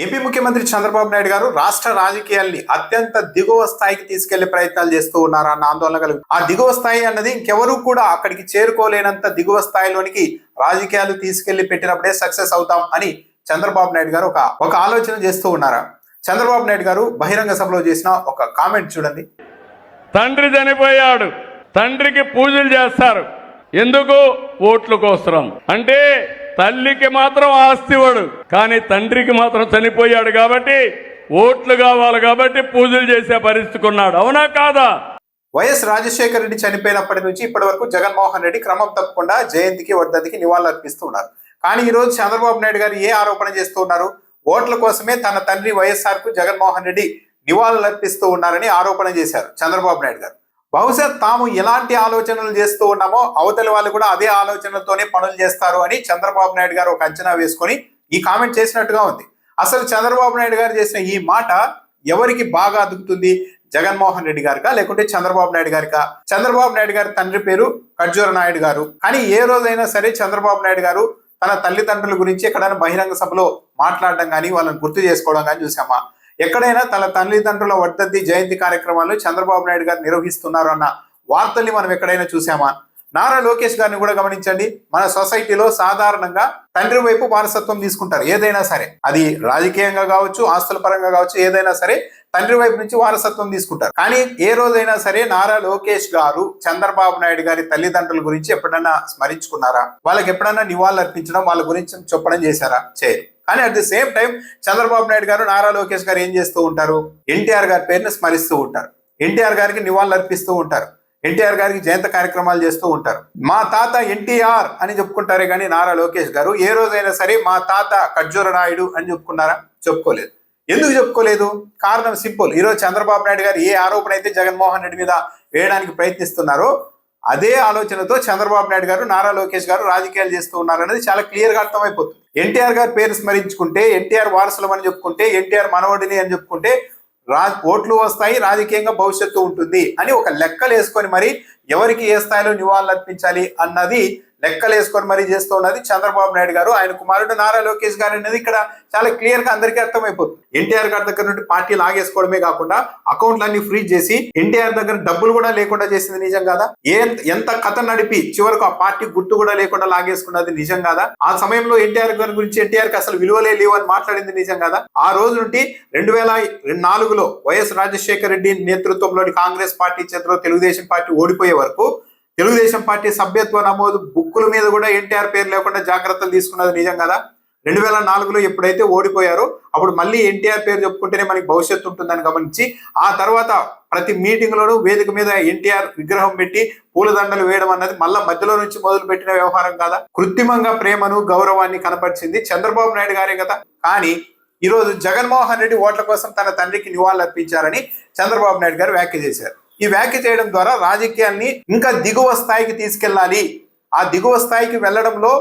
AP ముఖ్యమంత్రి చంద్రబాబు నాయుడు గారు రాష్ట్ర రాజకీయాల్ని అత్యంత దిగువ స్థాయికి తీసుకెళ్లే ప్రయత్నాలు చేస్తూ ఉన్నారన్న ఆందోళన కలుగు. ఆ దిగువ స్థాయి అన్నది ఇంకెవరూ కూడా అక్కడికి చేరుకోలేనంత దిగువ స్థాయిలోనికి రాజకీయాలు తీసుకెళ్లి పెట్టినప్పుడే సక్సెస్ అవుతాం అని చంద్రబాబు నాయుడు గారు ఒక ఆలోచన చేస్తూ ఉన్నారా? చంద్రబాబు నాయుడు గారు బహిరంగ సభలో చేసిన ఒక కామెంట్ చూడండి. తండ్రి చనిపోయాడు, తండ్రికి పూజలు చేస్తారు, ఎందుకు? ఓట్ల కోసం. అంటే తల్లికి మాత్రం ఆస్తివాడు, కానీ తండ్రికి మాత్రం చనిపోయాడు కాబట్టి ఓట్లు కావాలి కాబట్టి పూజలు చేసే పరిస్థితికి ఉన్నాడు. అవునా కాదా? వైఎస్ రాజశేఖర రెడ్డి చనిపోయినప్పటి నుంచి ఇప్పటి వరకు జగన్మోహన్ రెడ్డి క్రమం తప్పకుండా జయంతికి వర్ధంతికి నివాళులు అర్పిస్తూ ఉన్నారు. కానీ ఈ రోజు చంద్రబాబు నాయుడు గారు ఏ ఆరోపణ చేస్తూ ఉన్నారు? ఓట్ల కోసమే తన తండ్రి వైఎస్ఆర్ కు జగన్మోహన్ రెడ్డి నివాళులు అర్పిస్తూ ఉన్నారని ఆరోపణ చేశారు చంద్రబాబు నాయుడు గారు. బహుశా తాము ఎలాంటి ఆలోచనలు చేస్తూ ఉన్నామో అవతలి వాళ్ళు కూడా అదే ఆలోచనలతోనే పనులు చేస్తారు అని చంద్రబాబు నాయుడు గారు ఒక అంచనా వేసుకొని ఈ కామెంట్ చేసినట్టుగా ఉంది. అసలు చంద్రబాబు నాయుడు గారు చేసిన ఈ మాట ఎవరికి బాగా అదుగుతుంది? జగన్మోహన్ రెడ్డి గారికా లేకుంటే చంద్రబాబు నాయుడు గారికా? చంద్రబాబు నాయుడు గారి తండ్రి పేరు ఖర్జూర నాయుడు గారు. కానీ ఏ రోజైనా సరే చంద్రబాబు నాయుడు గారు తన తల్లిదండ్రుల గురించి ఎక్కడైనా బహిరంగ సభలో మాట్లాడడం కానీ వాళ్ళని గుర్తు చేసుకోవడం కానీ చూసామా? ఎక్కడైనా తన తల్లిదండ్రుల వర్ధంతి జయంతి కార్యక్రమాలు చంద్రబాబు నాయుడు గారు నిర్వహిస్తున్నారు అన్న వార్తల్ని మనం ఎక్కడైనా చూసామా? నారా లోకేష్ గారిని కూడా గమనించండి. మన సొసైటీలో సాధారణంగా తండ్రి వైపు వారసత్వం తీసుకుంటారు. ఏదైనా సరే, అది రాజకీయంగా కావచ్చు, ఆస్తుల పరంగా కావచ్చు, ఏదైనా సరే తండ్రి వైపు నుంచి వారసత్వం తీసుకుంటారు. కానీ ఏ రోజైనా సరే నారా లోకేష్ గారు చంద్రబాబు నాయుడు గారి తల్లిదండ్రుల గురించి ఎప్పుడైనా స్మరించుకున్నారా? వాళ్ళకి ఎప్పుడైనా నివాళులు అర్పించడం, వాళ్ళ గురించి చెప్పడం చేశారా? చేయరు. కానీ at the same time Chandrababu Naidu గారు నారా లోకేష్ గారు ఏం చేస్తూ ఉంటారు? ఎన్టీఆర్ గారి పేరుని స్మరిస్తూ ఉంటారు, ఎన్టీఆర్ గారికి నివాళులు అర్పిస్తూ ఉంటారు, ఎన్టీఆర్ గారికి జయంతి కార్యక్రమాలు చేస్తూ ఉంటారు. మా తాత ఎన్టీఆర్ అని చెప్పుకుంటారే కానీ నారా లోకేష్ గారు ఏ రోజైనా సరే మా తాత ఖర్జూర నాయుడు అని చెప్పుకున్నారా? చెప్పుకోలేదు. ఎందుకు చెప్పుకోలేదు? కారణం సింపుల్. ఈరోజు చంద్రబాబు నాయుడు గారు ఏ ఆరోపణ అయితే జగన్మోహన్ రెడ్డి మీద వేయడానికి ప్రయత్నిస్తున్నారో అదే ఆలోచనతో చంద్రబాబు నాయుడు గారు నారా లోకేష్ గారు రాజకీయాలు చేస్తూ ఉన్నారు అనేది చాలా క్లియర్ గా అర్థమైపోతుంది. ఎన్టీఆర్ గారి పేరు స్మరించుకుంటే, ఎన్టీఆర్ వారసులం అని చెప్పుకుంటే, ఎన్టీఆర్ మనవడిని అని చెప్పుకుంటే ఓట్లు వస్తాయి, రాజకీయంగా భవిష్యత్తు ఉంటుంది అని ఒక లెక్కలు వేసుకొని మరి ఎవరికి ఏ స్థాయిలో నివాళులు అర్పించాలి అన్నది లెక్కలు వేసుకొని మరీ చేస్తూ ఉన్నది చంద్రబాబు నాయుడు గారు. ఆయన కుమారుడు నారా లోకేష్ గారు అనేది ఇక్కడ చాలా క్లియర్ గా అందరికీ అర్థమైపోతుంది. ఎన్టీఆర్ గారి దగ్గర నుండి పార్టీ లాగేసుకోవడమే కాకుండా అకౌంట్లన్నీ ఫ్రీజ్ చేసి ఎన్టీఆర్ దగ్గర డబ్బులు కూడా లేకుండా చేసింది నిజం కాదా? ఎంత కథ నడిపి చివరకు ఆ పార్టీ గుర్తు కూడా లేకుండా లాగేసుకున్నది నిజం కాదా? ఆ సమయంలో ఎన్టీఆర్ గారి గురించి ఎన్టీఆర్ కి అసలు విలువలే లేవు అని మాట్లాడింది నిజం కాదా? ఆ రోజు నుండి 2004లో వైఎస్ రాజశేఖర రెడ్డి నేతృత్వంలోని కాంగ్రెస్ పార్టీ చేతిలో తెలుగుదేశం పార్టీ ఓడిపోయే వరకు తెలుగుదేశం పార్టీ సభ్యత్వ నమోదు బుక్కుల మీద కూడా ఎన్టీఆర్ పేరు లేకుండా జాగ్రత్తలు తీసుకున్నది నిజం కదా? 2004లో ఎప్పుడైతే ఓడిపోయారో అప్పుడు మళ్ళీ ఎన్టీఆర్ పేరు చెప్పుకుంటేనే మనకి భవిష్యత్తు ఉంటుందని గమనించి ఆ తర్వాత ప్రతి మీటింగ్ లోనూ వేదిక మీద ఎన్టీఆర్ విగ్రహం పెట్టి పూలదండలు వేయడం అన్నది మళ్ళా మధ్యలో నుంచి మొదలు పెట్టిన వ్యవహారం కాదా? కృత్రిమంగా ప్రేమను గౌరవాన్ని కనపరిచింది చంద్రబాబు నాయుడు గారే కదా. కానీ ఈరోజు జగన్మోహన్ రెడ్డి ఓట్ల కోసం తన తండ్రికి నివాళులు అర్పించారని చంద్రబాబు నాయుడు గారు వ్యాఖ్య చేశారు. ఈ వ్యాఖ్య చేయడం ద్వారా రాజకీయాన్ని ఇంకా దిగువ స్థాయికి తీసుకెళ్లాలి. ఆ దిగువ స్థాయికి వెళ్లడంలో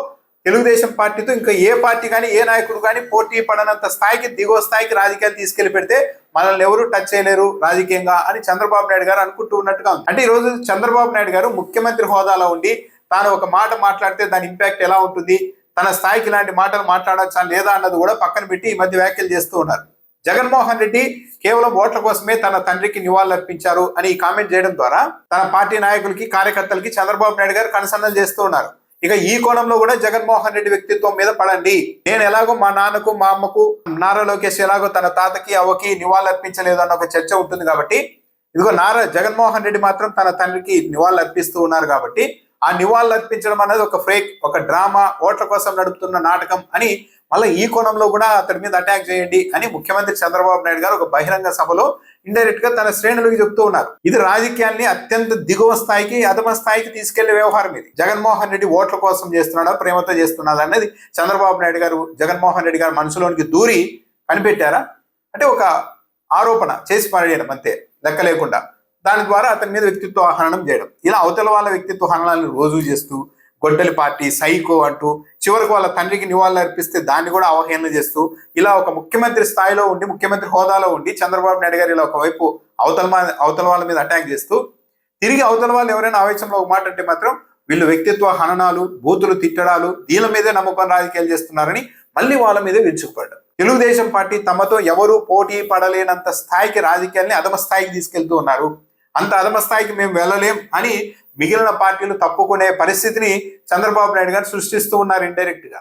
తెలుగుదేశం పార్టీతో ఇంకా ఏ పార్టీ కానీ ఏ నాయకుడు కానీ పోటీ పడనంత స్థాయికి దిగువ స్థాయికి రాజకీయాలు తీసుకెళ్లి పెడితే మనల్ని ఎవరు టచ్ చేయలేరు రాజకీయంగా అని చంద్రబాబు నాయుడు గారు అనుకుంటూ ఉన్నట్టుగా ఉంది. అంటే ఈ రోజు చంద్రబాబు నాయుడు గారు ముఖ్యమంత్రి హోదాలో ఉండి తాను ఒక మాట మాట్లాడితే దాని ఇంపాక్ట్ ఎలా ఉంటుంది, తన స్థాయికి ఇలాంటి మాటలు మాట్లాడచ్చా లేదా అన్నది కూడా పక్కన పెట్టి ఈ మధ్య వ్యాఖ్యలు చేస్తూ ఉన్నారు. జగన్మోహన్ రెడ్డి కేవలం ఓట్ల కోసమే తన తండ్రికి నివాళులు అర్పించారు అని కామెంట్ చేయడం ద్వారా తన పార్టీ నాయకులకి కార్యకర్తలకి చంద్రబాబు నాయుడు గారు కనుసన్నలు చేస్తూ ఉన్నారు. ఇక ఈ కోణంలో కూడా జగన్మోహన్ రెడ్డి వ్యక్తిత్వం మీద పడండి. నేను ఎలాగో మా నాన్నకు మా అమ్మకు, నారా లోకేష్ ఎలాగో తన తాతకి అవ్వకి నివాళులు అర్పించలేదు అన్న ఒక చర్చ ఉంటుంది కాబట్టి ఇదిగో జగన్మోహన్ రెడ్డి మాత్రం తన తండ్రికి నివాళులు అర్పిస్తూ ఉన్నారు కాబట్టి ఆ నివాళులు అర్పించడం అనేది ఒక ఫేక్, ఒక డ్రామా, ఓట్ల కోసం నడుపుతున్న నాటకం అని మళ్ళీ ఈ కోణంలో కూడా అతడి మీద అటాక్ చేయండి అని ముఖ్యమంత్రి చంద్రబాబు నాయుడు గారు ఒక బహిరంగ సభలో ఇండైరెక్ట్ గా తన శ్రేణులకు చెప్తూ ఉన్నారు. ఇది రాజకీయాన్ని అత్యంత దిగువ స్థాయికి, అధమ స్థాయికి తీసుకెళ్లే వ్యవహారం ఇది. జగన్మోహన్ రెడ్డి ఓట్ల కోసం చేస్తున్నాడా, ప్రేమతో చేస్తున్నాడా అనేది చంద్రబాబు నాయుడు గారు జగన్మోహన్ రెడ్డి గారు మనసులోనికి దూరి కనిపెట్టారా? అంటే ఒక ఆరోపణ చేసి పడేయడం అంతే, లెక్క లేకుండా. దాని ద్వారా అతని మీద వ్యక్తిత్వ హననం చేయడం. ఇలా అవతల వాళ్ళ వ్యక్తిత్వ హననాలను రోజు చేస్తూ గొడ్డలి పార్టీ, సైకో అంటూ చివరికి వాళ్ళ తండ్రికి నివాళులు అర్పిస్తే దాన్ని కూడా అవహేళన చేస్తూ ఇలా ఒక ముఖ్యమంత్రి స్థాయిలో ఉండి, ముఖ్యమంత్రి హోదాలో ఉండి చంద్రబాబు నాయుడు గారు ఇలా ఒకవైపు అవతల వాళ్ళ మీద అటాక్ చేస్తూ తిరిగి అవతల వాళ్ళు ఎవరైనా ఆవేశంలో ఒక మాట అంటే మాత్రం వీళ్ళు వ్యక్తిత్వ హననాలు, బూతులు తిట్టడాలు, దీని మీదే నమ్మకం రాజకీయాలు చేస్తున్నారని మళ్ళీ వాళ్ళ మీదే విరుచుకుపడ్డారు. తెలుగుదేశం పార్టీ తమతో ఎవరు పోటీ పడలేనంత స్థాయికి రాజకీయాల్ని అధమ స్థాయికి తీసుకెళ్తూ ఉన్నారు. అంత అధమ స్థాయికి మేము వెళ్ళలేం అని మిగిలిన పార్టీలు తప్పుకునే పరిస్థితిని చంద్రబాబు నాయుడు గారు సృష్టిస్తూ ఉన్నారు ఇండైరెక్ట్ గా.